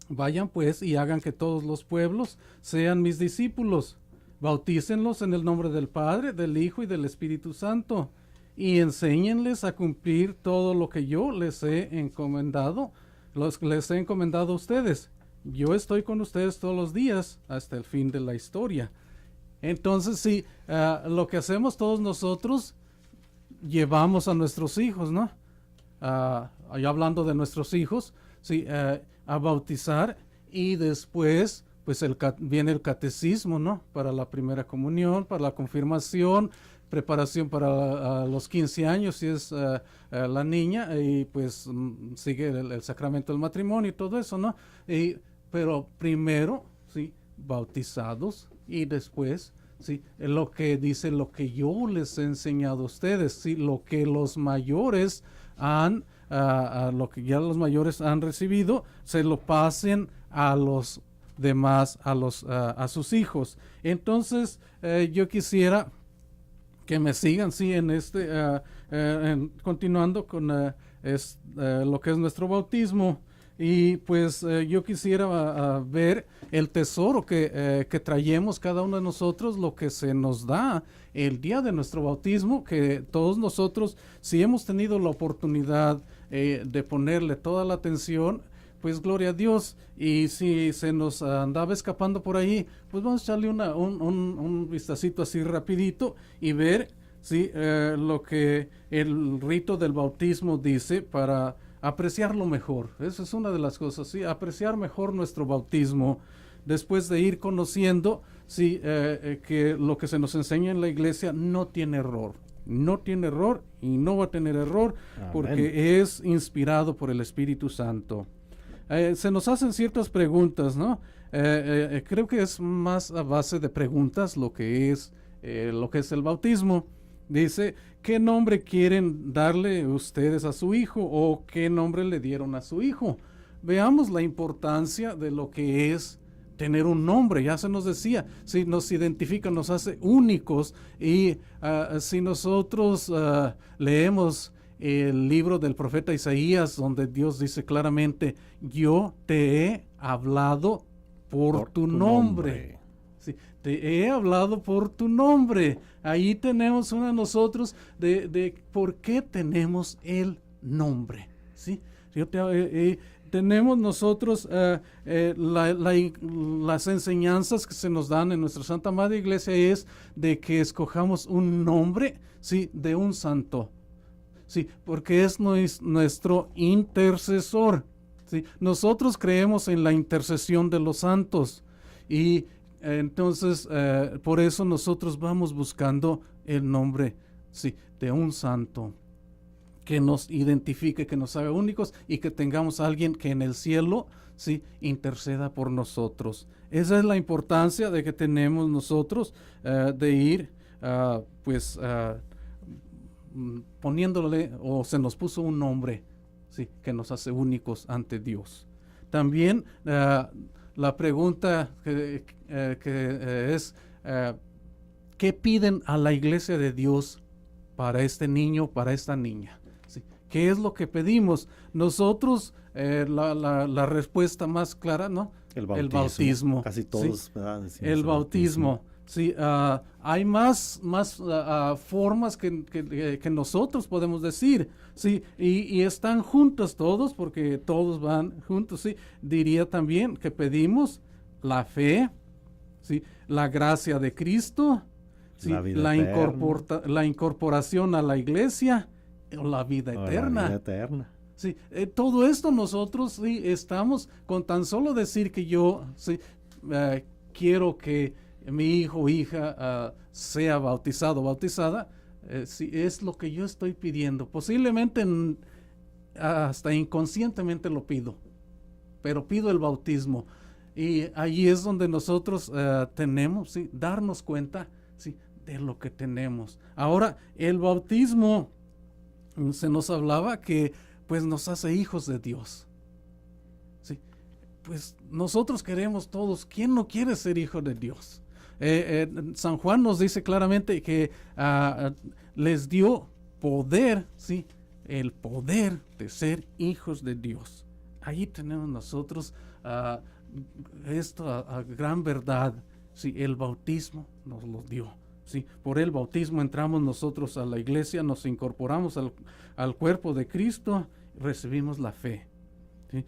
Vayan pues y hagan que todos los pueblos sean mis discípulos. Bautícenlos en el nombre del Padre, del Hijo y del Espíritu Santo, y enséñenles a cumplir todo lo que yo les he encomendado, les he encomendado a ustedes. Yo estoy con ustedes todos los días hasta el fin de la historia. Entonces, sí, lo que hacemos todos nosotros, llevamos a nuestros hijos, ¿no? Ya hablando de nuestros hijos, sí, a bautizar, y después pues viene el catecismo, ¿no? Para la primera comunión, para la confirmación, preparación para los 15 años si es la niña, y pues sigue el sacramento del matrimonio y todo eso, ¿no? Pero primero, sí, bautizados, y después, sí, lo que dice, lo que yo les he enseñado a ustedes, sí, lo que los mayores lo que ya los mayores han recibido, se lo pasen a los demás, a sus hijos. Entonces, yo quisiera que me sigan, sí, en continuando con lo que es nuestro bautismo. Y pues yo quisiera ver el tesoro que traemos cada uno de nosotros, lo que se nos da el día de nuestro bautismo, que todos nosotros, si hemos tenido la oportunidad de ponerle toda la atención, pues gloria a Dios. Y si se nos andaba escapando por ahí, pues vamos a echarle un vistacito así rapidito y ver, sí, lo que el rito del bautismo dice, para apreciarlo mejor. Esa es una de las cosas, sí, apreciar mejor nuestro bautismo, después de ir conociendo, sí, que lo que se nos enseña en la iglesia no tiene error. No tiene error y no va a tener error. Amén. Porque es inspirado por el Espíritu Santo. Se nos hacen ciertas preguntas, ¿no? Creo que es más a base de preguntas lo que es el bautismo. Dice, ¿qué nombre quieren darle ustedes a su hijo? ¿O qué nombre le dieron a su hijo? Veamos la importancia de lo que es tener un nombre. Ya se nos decía, si nos identifica, nos hace únicos. Y si nosotros leemos el libro del profeta Isaías, donde Dios dice claramente, yo te he hablado por tu nombre. Sí, te he hablado por tu nombre. Ahí tenemos una de nosotros de por qué tenemos el nombre. ¿Sí? Tenemos nosotros las enseñanzas que se nos dan en nuestra Santa Madre Iglesia, es de que escojamos un nombre, ¿sí?, de un santo. Sí, porque es nuestro intercesor. ¿Sí? Nosotros creemos en la intercesión de los santos, y entonces por eso nosotros vamos buscando el nombre, sí, de un santo que nos identifique, que nos haga únicos, y que tengamos a alguien que en el cielo, sí, interceda por nosotros. Esa es la importancia de que tenemos nosotros de ir poniéndole, o se nos puso un nombre, sí, que nos hace únicos ante Dios. También la pregunta que es, ¿qué piden a la iglesia de Dios para este niño, para esta niña? ¿Sí? ¿Qué es lo que pedimos? Nosotros, la respuesta más clara, ¿no?, El el bautismo. Casi ¿sí? todos, ¿verdad? Decimos El bautismo. Sí, hay más formas que nosotros podemos decir, sí, y están juntos todos porque todos van juntos, sí. Diría también que pedimos la fe, sí, la gracia de Cristo, sí, La vida la eterna. la incorporación a la iglesia o la vida O eterna. La vida eterna. Sí, todo esto nosotros sí estamos con tan solo decir que yo sí, quiero que mi hijo o hija sea bautizado o bautizada, sí, es lo que yo estoy pidiendo. Posiblemente hasta inconscientemente lo pido, pero pido el bautismo. Y ahí es donde nosotros tenemos, sí, darnos cuenta, sí, de lo que tenemos. Ahora, el bautismo, se nos hablaba que pues nos hace hijos de Dios. Sí, pues nosotros queremos todos. ¿Quién no quiere ser hijo de Dios? San Juan nos dice claramente que les dio poder, sí, el poder de ser hijos de Dios. Ahí tenemos nosotros esta gran verdad. Sí, el bautismo nos lo dio. Sí, por el bautismo entramos nosotros a la iglesia, nos incorporamos al cuerpo de Cristo, recibimos la fe. ¿Sí?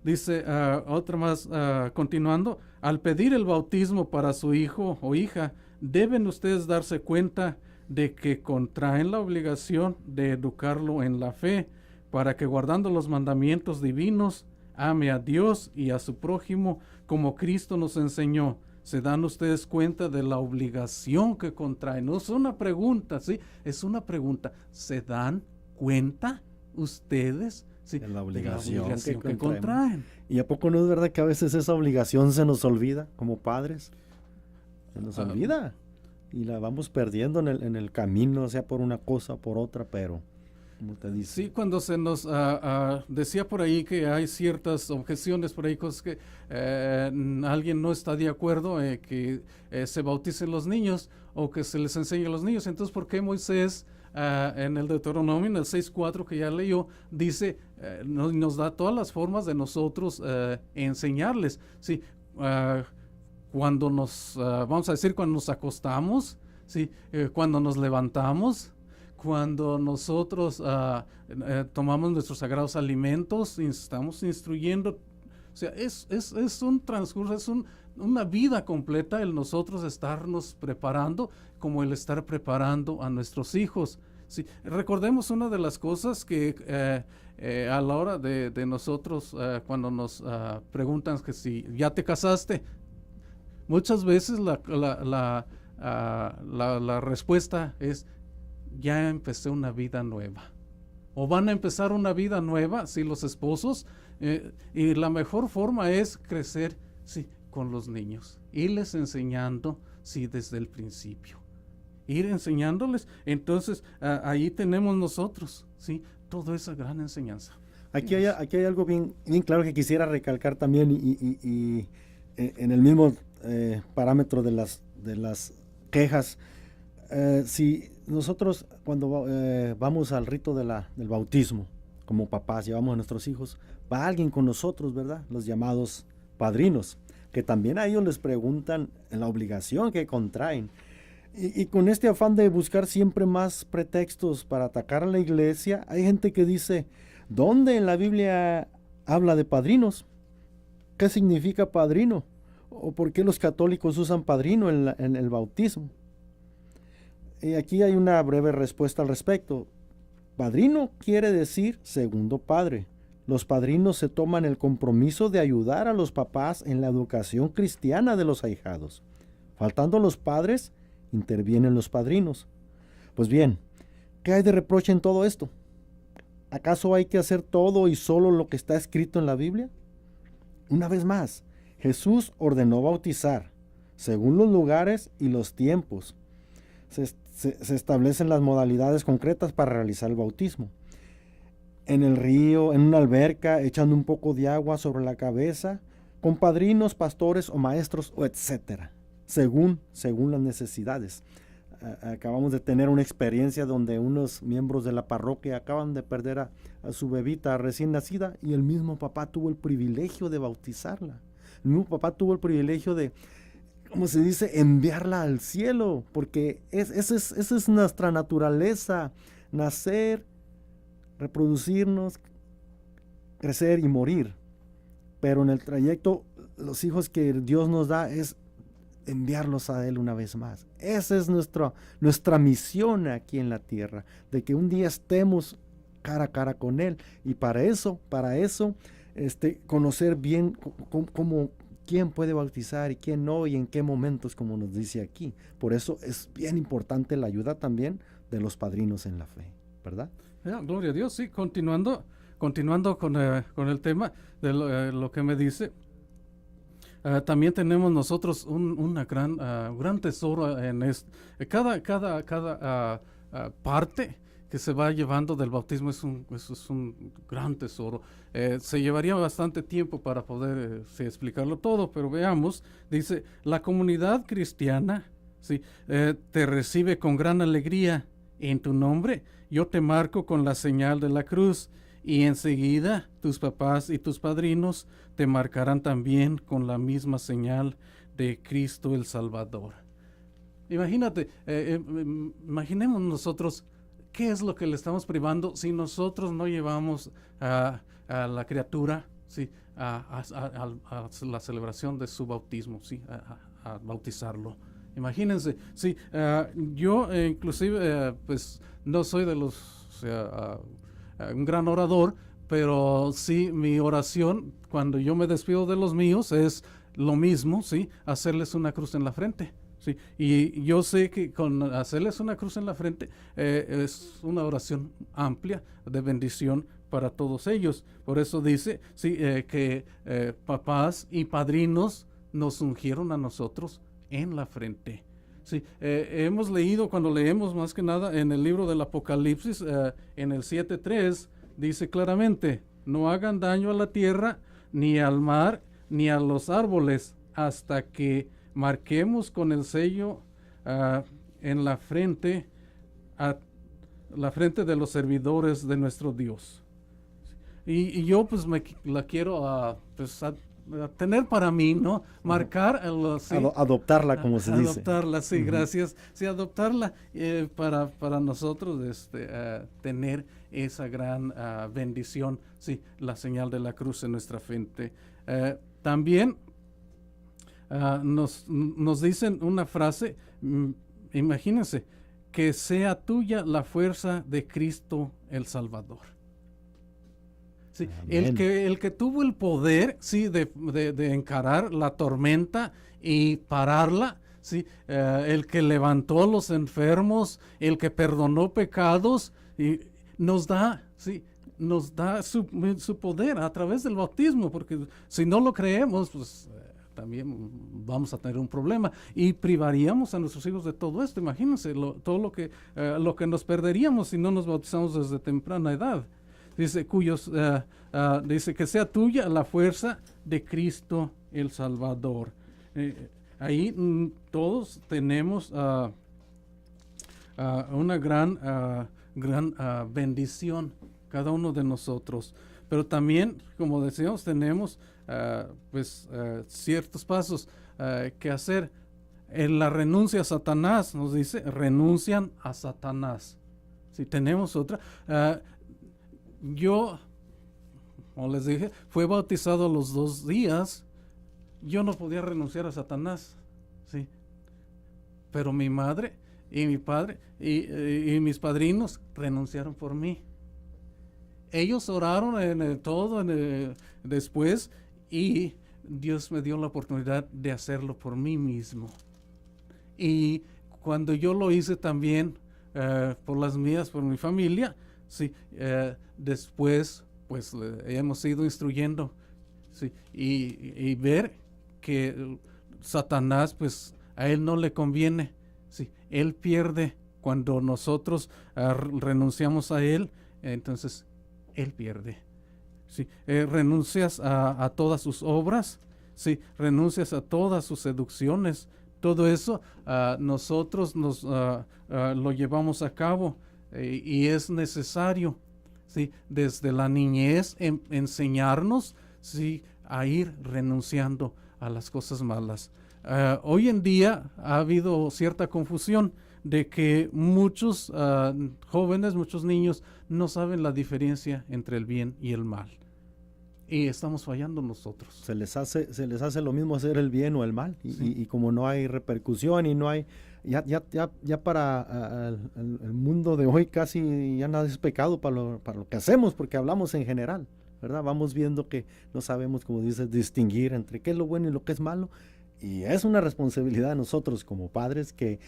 Dice otra más, continuando, al pedir el bautismo para su hijo o hija, deben ustedes darse cuenta de que contraen la obligación de educarlo en la fe, para que guardando los mandamientos divinos, ame a Dios y a su prójimo como Cristo nos enseñó. ¿Se dan ustedes cuenta de la obligación que contraen? No es una pregunta, ¿sí? Es una pregunta. ¿Se dan cuenta ustedes, sí, de la obligación que contraen? ¿Y a poco no es verdad que a veces esa obligación se nos olvida como padres? Se nos olvida. Y la vamos perdiendo en el camino, sea por una cosa o por otra, pero... como te dice. Sí, cuando se nos decía por ahí que hay ciertas objeciones, por ahí cosas que alguien no está de acuerdo que se bauticen los niños o que se les enseñe a los niños. Entonces, ¿por qué Moisés en el Deuteronomio, en el 6.4 que ya leyó, dice, nos da todas las formas de nosotros enseñarles? Sí, cuando vamos a decir, cuando nos acostamos, sí, cuando nos levantamos, cuando nosotros tomamos nuestros sagrados alimentos, estamos instruyendo. O sea, es un transcurso, es una vida completa el nosotros estarnos preparando, como el estar preparando a nuestros hijos. Sí, recordemos una de las cosas que a la hora de nosotros, cuando nos preguntan que si ya te casaste, muchas veces la respuesta es: ya empecé una vida nueva. O van a empezar una vida nueva, sí, los esposos, y la mejor forma es crecer, sí, con los niños, irles enseñando, sí, desde el principio, ir enseñándoles. Entonces, ahí tenemos nosotros, sí, toda esa gran enseñanza. Aquí hay algo bien claro que quisiera recalcar también, y en el mismo parámetro de las quejas. Si nosotros cuando vamos al rito del bautismo, como papás, llevamos a nuestros hijos, va alguien con nosotros, ¿verdad? Los llamados padrinos, que también a ellos les preguntan en la obligación que contraen. Y con este afán de buscar siempre más pretextos para atacar a la iglesia, hay gente que dice, ¿dónde en la Biblia habla de padrinos? ¿Qué significa padrino? ¿O por qué los católicos usan padrino en el bautismo? Y aquí hay una breve respuesta al respecto. Padrino quiere decir segundo padre. Los padrinos se toman el compromiso de ayudar a los papás en la educación cristiana de los ahijados. Faltando los padres, intervienen los padrinos. Pues bien, ¿qué hay de reproche en todo esto? ¿Acaso hay que hacer todo y solo lo que está escrito en la Biblia? Una vez más, Jesús ordenó bautizar, según los lugares y los tiempos. Se establecen las modalidades concretas para realizar el bautismo. En el río, en una alberca, echando un poco de agua sobre la cabeza, con padrinos, pastores o maestros, o etcétera, según las necesidades. Acabamos de tener una experiencia donde unos miembros de la parroquia acaban de perder a su bebita recién nacida y el mismo papá tuvo el privilegio de bautizarla. Mi mismo papá tuvo el privilegio de, como se dice, enviarla al cielo, porque esa es nuestra naturaleza, nacer, reproducirnos, crecer y morir. Pero en el trayecto, los hijos que Dios nos da es enviarlos a Él una vez más. Esa es nuestra misión aquí en la tierra, de que un día estemos cara a cara con Él. Y para eso, conocer bien cómo quién puede bautizar y quién no, y en qué momentos, como nos dice aquí. Por eso es bien importante la ayuda también de los padrinos en la fe, ¿verdad? Gloria a Dios, sí, continuando con el tema de lo que me dice. También tenemos nosotros un gran tesoro en cada parte que se va llevando del bautismo. Es un gran tesoro. Se llevaría bastante tiempo para poder explicarlo todo, pero veamos. Dice, la comunidad cristiana, sí, te recibe con gran alegría. En tu nombre yo te marco con la señal de la cruz, y enseguida tus papás y tus padrinos te marcarán también con la misma señal de Cristo el Salvador. Imagínate, imaginemos nosotros qué es lo que le estamos privando si nosotros no llevamos a la criatura, ¿sí?, a la celebración de su bautismo, ¿sí?, a bautizarlo. Imagínense, sí, yo inclusive pues no soy de los, un gran orador, pero sí, mi oración cuando yo me despido de los míos es lo mismo, ¿sí?, hacerles una cruz en la frente. Sí, y yo sé que con hacerles una cruz en la frente es una oración amplia de bendición para todos ellos. Por eso dice, sí, que papás y padrinos nos ungieron a nosotros en la frente. Sí, hemos leído, cuando leemos más que nada en el libro del Apocalipsis, en el 7:3, dice claramente, no hagan daño a la tierra, ni al mar, ni a los árboles, hasta que marquemos con el sello en la frente, la frente de los servidores de nuestro Dios. Y yo pues la quiero tener para mí, ¿no? Marcar, sí, adoptarla, como se dice. Adoptarla, sí, gracias. Sí, adoptarla para nosotros tener esa gran bendición, sí, la señal de la cruz en nuestra frente. También nos dicen una frase, imagínense, que sea tuya la fuerza de Cristo el Salvador. Sí, el que tuvo el poder, sí, de encarar la tormenta y pararla, sí, el que levantó a los enfermos, el que perdonó pecados, y nos da su poder a través del bautismo, porque si no lo creemos, pues también vamos a tener un problema y privaríamos a nuestros hijos de todo esto. Imagínense todo lo que nos perderíamos si no nos bautizamos desde temprana edad. Dice, dice que sea tuya la fuerza de Cristo el Salvador. Ahí todos tenemos una gran bendición, cada uno de nosotros. Pero también, como decíamos, tenemos ciertos pasos que hacer. En la renuncia a Satanás, nos dice, renuncian a Satanás. Si tenemos otra. Yo, como les dije, fue bautizado a los 2 días. Yo no podía renunciar a Satanás, ¿sí? Pero mi madre y mi padre y mis padrinos renunciaron por mí. Ellos oraron después, y Dios me dio la oportunidad de hacerlo por mí mismo. Y cuando yo lo hice también por mi familia, sí, después pues hemos ido instruyendo, sí, y ver que Satanás, pues a él no le conviene, sí, él pierde cuando nosotros renunciamos a él, entonces él pierde. Sí, renuncias a todas sus obras, sí, renuncias a todas sus seducciones, todo eso nosotros lo llevamos a cabo. Y es necesario, ¿sí?, desde la niñez enseñarnos, ¿sí?, a ir renunciando a las cosas malas. Hoy en día ha habido cierta confusión de que muchos jóvenes, muchos niños no saben la diferencia entre el bien y el mal. Y estamos fallando nosotros. Se les hace lo mismo hacer el bien o el mal. Sí. Y como no hay repercusión y no hay... Ya para el mundo de hoy casi ya nada es pecado para lo que hacemos, porque hablamos en general, ¿verdad? Vamos viendo que no sabemos, como dices, distinguir entre qué es lo bueno y lo que es malo. Y es una responsabilidad de nosotros como padres que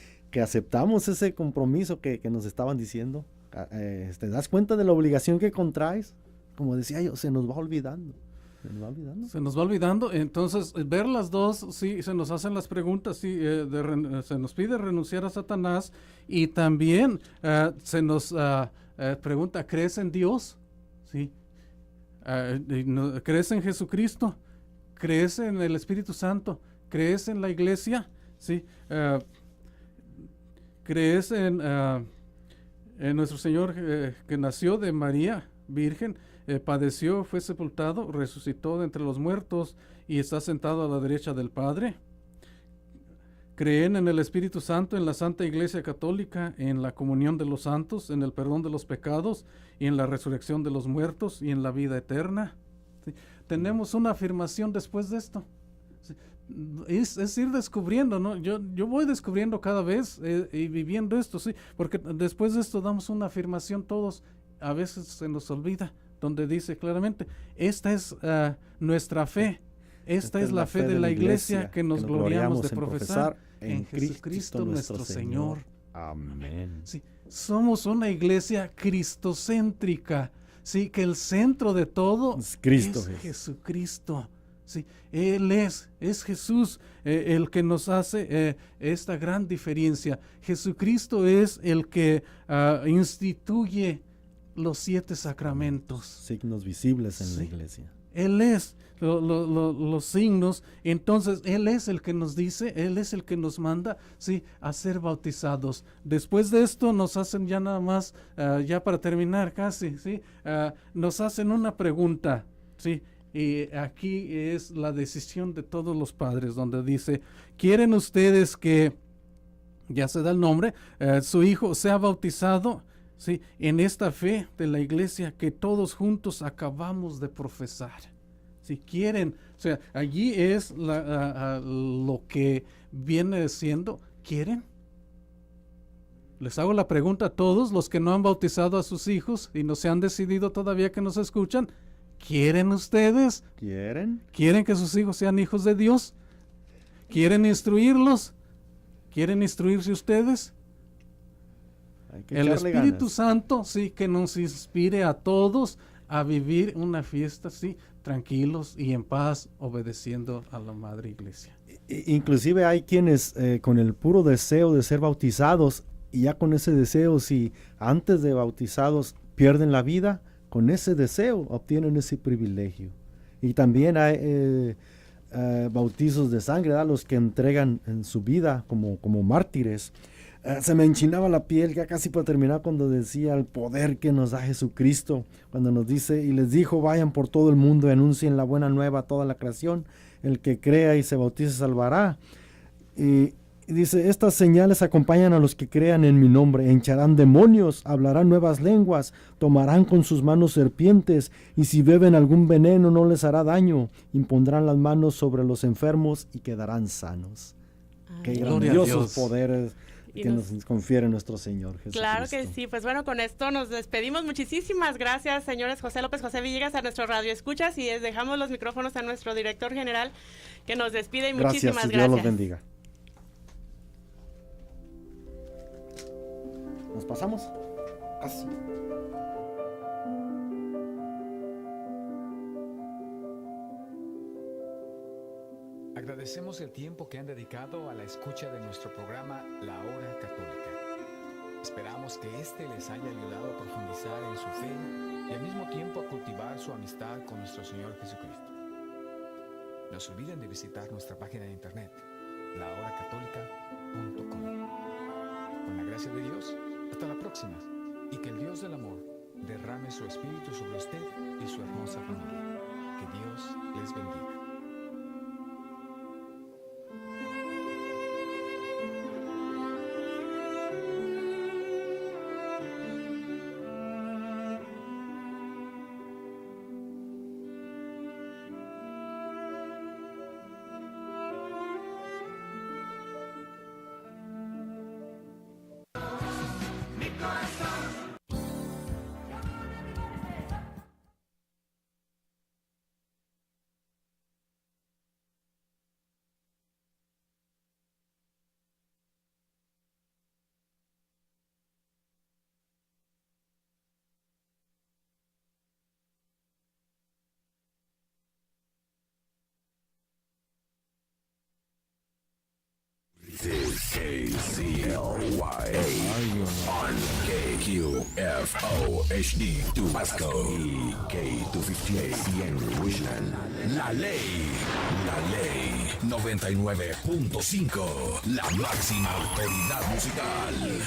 aceptamos ese compromiso que nos estaban diciendo. ¿Te das cuenta de la obligación que contraes? Como decía yo, se nos va olvidando. Se nos va olvidando, entonces ver las dos, sí, se nos hacen las preguntas, sí, se nos pide renunciar a Satanás y también se nos pregunta, ¿crees en Dios? Sí. ¿Crees en Jesucristo? ¿Crees en el Espíritu Santo? ¿Crees en la iglesia? Sí. ¿Crees en nuestro Señor que nació de María, Virgen? Padeció, fue sepultado, resucitó de entre los muertos y está sentado a la derecha del Padre. Creen en el Espíritu Santo, en la Santa Iglesia Católica, en la comunión de los santos, en el perdón de los pecados y en la resurrección de los muertos y en la vida eterna. ¿Sí? Tenemos una afirmación después de esto. ¿Sí? Es ir descubriendo, ¿no? Yo voy descubriendo cada vez y viviendo esto, sí, porque después de esto damos una afirmación todos, a veces se nos olvida, donde dice claramente, esta es nuestra fe, esta es la fe de la iglesia que nos gloriamos de profesar en Jesucristo nuestro Señor. Amén. Sí, somos una iglesia cristocéntrica, sí, que el centro de todo Es Cristo, es Jesucristo. Sí, Él es Jesús el que nos hace esta gran diferencia. Jesucristo es el que instituye los 7 sacramentos. Signos visibles en la Sí. iglesia. Él es los signos, entonces Él es el que nos dice, Él es el que nos manda, sí, a ser bautizados. Después de esto nos hacen ya nada más, ya para terminar casi, sí, nos hacen una pregunta, sí, y aquí es la decisión de todos los padres, donde dice, ¿quieren ustedes que, ya se da el nombre, su hijo sea bautizado? Sí, en esta fe de la iglesia que todos juntos acabamos de profesar. Si quieren, o sea, allí es lo que viene siendo, ¿quieren? Les hago la pregunta a todos los que no han bautizado a sus hijos y no se han decidido todavía que nos escuchan, ¿quieren ustedes? ¿Quieren? ¿Quieren que sus hijos sean hijos de Dios? ¿Quieren instruirlos? ¿Quieren instruirse ustedes? Hay que El echarle Espíritu ganas. Santo, sí, que nos inspire a todos a vivir una fiesta, sí, tranquilos y en paz, obedeciendo a la Madre Iglesia. Inclusive hay quienes con el puro deseo de ser bautizados y ya con ese deseo, si antes de bautizados pierden la vida, con ese deseo obtienen ese privilegio. Y también hay bautizos de sangre, ¿verdad? Los que entregan en su vida como mártires. Se me enchinaba la piel ya casi para terminar cuando decía el poder que nos da Jesucristo, cuando nos dice, y les dijo, vayan por todo el mundo y anuncien la buena nueva a toda la creación, el que crea y se bautice salvará. Y dice, estas señales acompañan a los que crean en mi nombre, hincharán demonios, hablarán nuevas lenguas, tomarán con sus manos serpientes, y si beben algún veneno no les hará daño, impondrán las manos sobre los enfermos y quedarán sanos. Qué Gloria a grandiosos Dios. poderes Y que nos- nos confiere nuestro Señor Jesucristo. Claro que sí, pues bueno, con esto nos despedimos. Muchísimas gracias, señores José López, José Villegas, a nuestro radio escuchas, y les dejamos los micrófonos a nuestro director general que nos despide, y Gracias, muchísimas y Dios los gracias. bendiga. ¿Nos pasamos? Casi. Agradecemos el tiempo que han dedicado a la escucha de nuestro programa La Hora Católica. Esperamos que este les haya ayudado a profundizar en su fe y al mismo tiempo a cultivar su amistad con nuestro Señor Jesucristo. No se olviden de visitar nuestra página de internet, lahoracatólica.com. Con la gracia de Dios, hasta la próxima, y que el Dios del amor derrame su espíritu sobre usted y su hermosa familia. Que Dios les bendiga. KCLY on KQFO HD2 Pasco y K258 CN Richland. La ley 99.5, la máxima autoridad musical.